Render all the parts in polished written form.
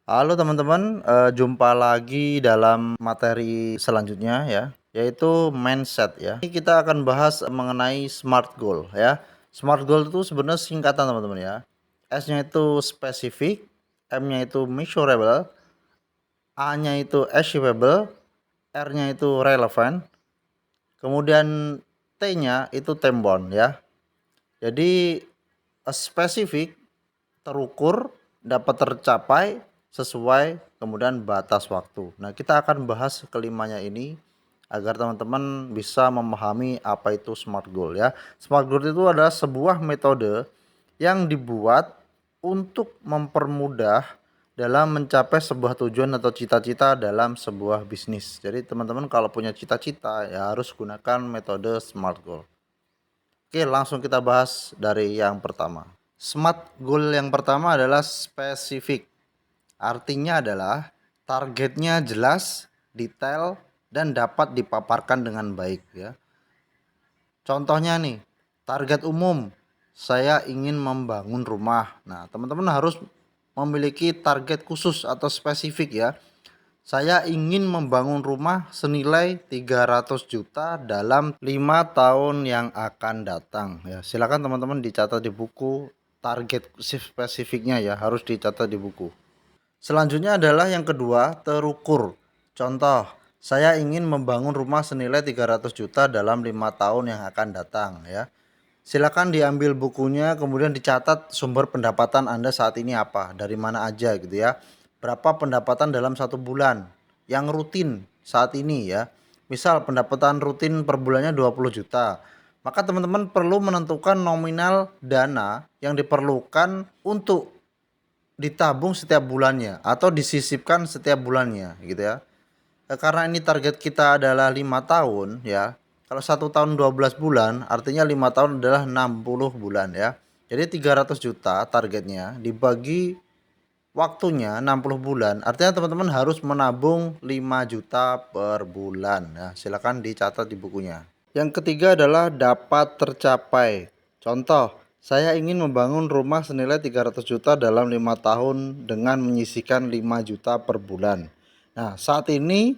Halo teman-teman, jumpa lagi dalam materi selanjutnya ya, yaitu mindset ya. Ini kita akan bahas mengenai SMART goal ya. SMART goal itu sebenarnya singkatan teman-teman ya. S-nya itu spesifik, M-nya itu measurable, A-nya itu achievable, R-nya itu relevant, kemudian T-nya itu time bound ya. Jadi spesifik, terukur, dapat tercapai sesuai, kemudian batas waktu. Nah, kita akan bahas kelimanya ini agar teman-teman bisa memahami apa itu SMART goal ya. SMART goal itu adalah sebuah metode yang dibuat untuk mempermudah dalam mencapai sebuah tujuan atau cita-cita dalam sebuah bisnis. Jadi teman-teman kalau punya cita-cita ya harus gunakan metode SMART goal. Oke, langsung kita bahas dari yang pertama. SMART goal yang pertama adalah spesifik. Artinya adalah targetnya jelas, detail, dan dapat dipaparkan dengan baik ya. Contohnya nih, target umum, saya ingin membangun rumah. Nah, teman-teman harus memiliki target khusus atau spesifik ya. Saya ingin membangun rumah senilai 300 juta dalam 5 tahun yang akan datang ya. Silakan teman-teman dicatat di buku target spesifiknya ya, harus dicatat di buku. Selanjutnya adalah yang kedua, terukur. Contoh, saya ingin membangun rumah senilai 300 juta dalam 5 tahun yang akan datang ya. Silakan diambil bukunya, kemudian dicatat sumber pendapatan Anda saat ini apa, dari mana aja gitu ya. Berapa pendapatan dalam satu bulan yang rutin saat ini ya. Misal pendapatan rutin per bulannya 20 juta. Maka teman-teman perlu menentukan nominal dana yang diperlukan untuk ditabung setiap bulannya atau disisipkan setiap bulannya gitu ya. Karena ini target kita adalah 5 tahun ya. Kalau 1 tahun 12 bulan artinya 5 tahun adalah 60 bulan ya. Jadi 300 juta targetnya dibagi waktunya 60 bulan. Artinya teman-teman harus menabung 5 juta per bulan. Nah, silakan dicatat di bukunya. Yang ketiga adalah dapat tercapai. Contoh, saya ingin membangun rumah senilai 300 juta dalam 5 tahun dengan menyisihkan 5 juta per bulan. Nah, saat ini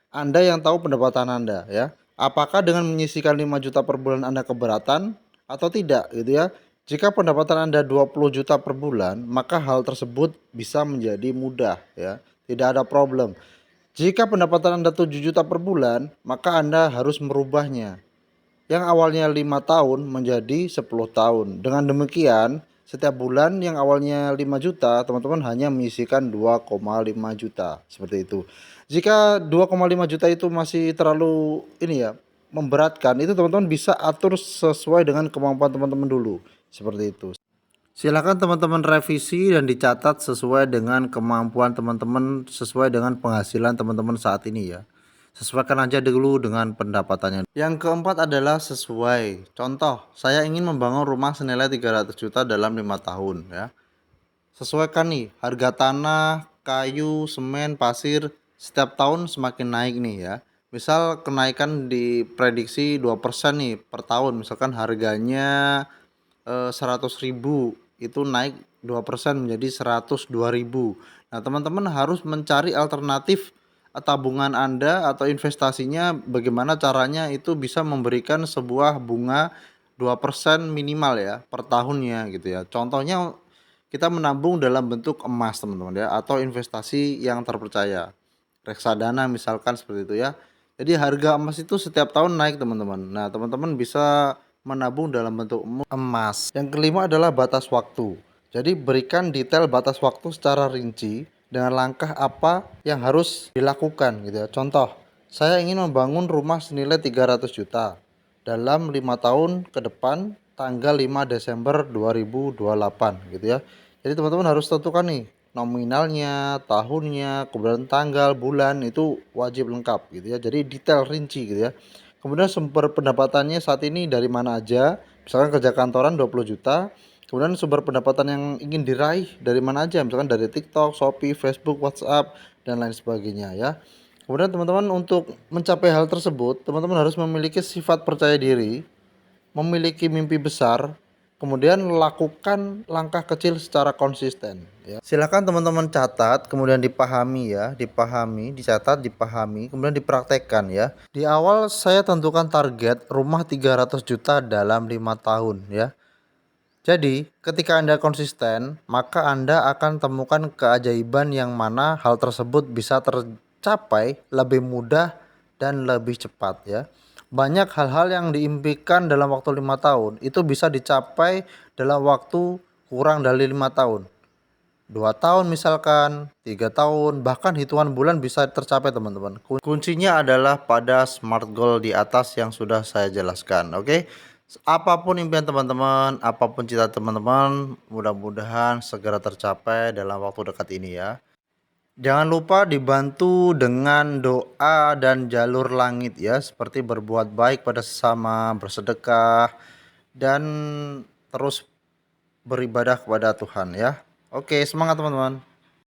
Anda yang tahu pendapatan Anda ya. Apakah dengan menyisihkan 5 juta per bulan Anda keberatan atau tidak gitu ya. Jika pendapatan Anda 20 juta per bulan, maka hal tersebut bisa menjadi mudah ya. Tidak ada problem. Jika pendapatan Anda 7 juta per bulan, maka Anda harus merubahnya. Yang awalnya 5 tahun menjadi 10 tahun. Dengan demikian, setiap bulan yang awalnya 5 juta, teman-teman hanya menyisihkan 2,5 juta. Seperti itu. Jika 2,5 juta itu masih terlalu memberatkan, itu teman-teman bisa atur sesuai dengan kemampuan teman-teman dulu. Seperti itu. Silakan teman-teman revisi dan dicatat sesuai dengan kemampuan teman-teman, sesuai dengan penghasilan teman-teman saat ini ya. Sesuaikan aja dulu dengan pendapatannya. Yang keempat adalah sesuai. Contoh, saya ingin membangun rumah senilai 300 juta dalam 5 tahun ya. Sesuaikan nih harga tanah, kayu, semen, pasir setiap tahun semakin naik nih ya. Misal kenaikan diprediksi 2% nih per tahun. Misalkan harganya 100.000 itu naik 2% menjadi 102.000. Nah, teman-teman harus mencari alternatif tabungan Anda atau investasinya bagaimana caranya itu bisa memberikan sebuah bunga 2% minimal ya per tahunnya gitu ya. Contohnya kita menabung dalam bentuk emas teman-teman ya atau investasi yang terpercaya. Reksadana misalkan seperti itu ya. Jadi harga emas itu setiap tahun naik teman-teman. Nah, teman-teman bisa menabung dalam bentuk emas. Yang kelima adalah batas waktu. Jadi berikan detail batas waktu secara rinci dengan langkah apa yang harus dilakukan gitu ya. Contoh, saya ingin membangun rumah senilai 300 juta dalam 5 tahun ke depan tanggal 5 Desember 2028 gitu ya. Jadi teman-teman harus tentukan nih nominalnya, tahunnya, kemudian tanggal, bulan itu wajib lengkap gitu ya. Jadi detail rinci gitu ya. Kemudian sumber pendapatannya saat ini dari mana aja? Misalkan kerja kantoran 20 juta. Kemudian sumber pendapatan yang ingin diraih dari mana aja? Misalkan dari TikTok, Shopee, Facebook, WhatsApp dan lain sebagainya ya. Kemudian teman-teman untuk mencapai hal tersebut, teman-teman harus memiliki sifat percaya diri, memiliki mimpi besar, kemudian lakukan langkah kecil secara konsisten ya. Silakan teman-teman catat, kemudian dipahami ya, dipahami, dicatat, dipahami, kemudian dipraktekkan ya. Di awal saya tentukan target rumah 300 juta dalam 5 tahun ya. Jadi, ketika Anda konsisten, maka Anda akan temukan keajaiban yang mana hal tersebut bisa tercapai lebih mudah dan lebih cepat ya. Banyak hal-hal yang diimpikan dalam waktu 5 tahun itu bisa dicapai dalam waktu kurang dari 5 tahun. 2 tahun misalkan, 3 tahun, bahkan hitungan bulan bisa tercapai teman-teman. Kuncinya adalah pada SMART goal di atas yang sudah saya jelaskan. Oke, apapun impian teman-teman, apapun cita teman-teman, mudah-mudahan segera tercapai dalam waktu dekat ini ya. Jangan lupa dibantu dengan doa dan jalur langit ya, seperti berbuat baik pada sesama, bersedekah, dan terus beribadah kepada Tuhan ya. Oke, semangat teman-teman.